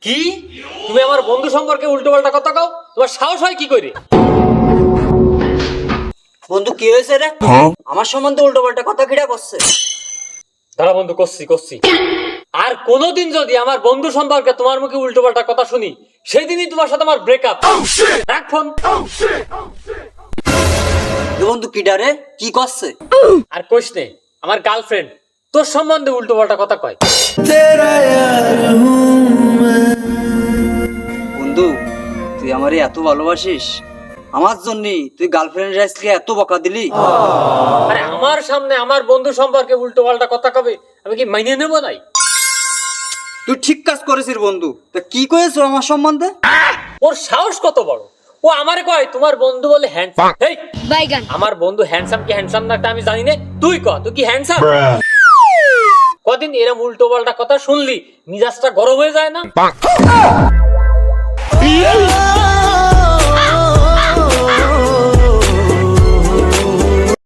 কি তুমি আমার বন্ধু সম্পর্কে উল্টোপাল্টা কথা কও? তোমার সাহস হয় কি করে? বন্ধু কি হয়েছে রে? আমার সম্বন্ধে উল্টোপাল্টা কথা কিরা করছে? দাঁড়া বন্ধু, করছি। আর কোনোদিন যদি আমার বন্ধু সম্পর্কে তোমার মুখে উল্টোপাল্টা কথা শুনি, সেদিনই তোমার সাথে আমার ব্রেকআপ। রাখ ফোন। এ বন্ধু কিডা রে? কি করছে? আর কইস নে, আমার গার্লফ্রেন্ড তোর সম্বন্ধে উল্টোপাল্টা কথা কয়। বন্ধু তুই আমারে এত ভালোবাসিস, আমার জন্য তুই গার্লফ্রেন্ড আজকে এত বকা দিলি? আরে আমার সামনে আমার বন্ধু সম্পর্কে উল্টোপাল্টা কথা কবে, আমি কি মাইনে নেবো নাই? তুই ঠিক কাজ করেছিস বন্ধু। তা কি কয়েছো আমার সম্বন্ধে? ওর সাহস কত বড়! ও আমারে কয় তোমার বন্ধু বলে হ্যান্ডসাম। এই বাইগান আমার বন্ধু হ্যান্ডসাম কি হ্যান্ডসাম না আমি জানি না, তুই তুই কি হ্যান্ডসাম? কদিন এরম উল্টো পাল্টা কথা শুনলি মিজাজটা গরম হয়ে যায় না?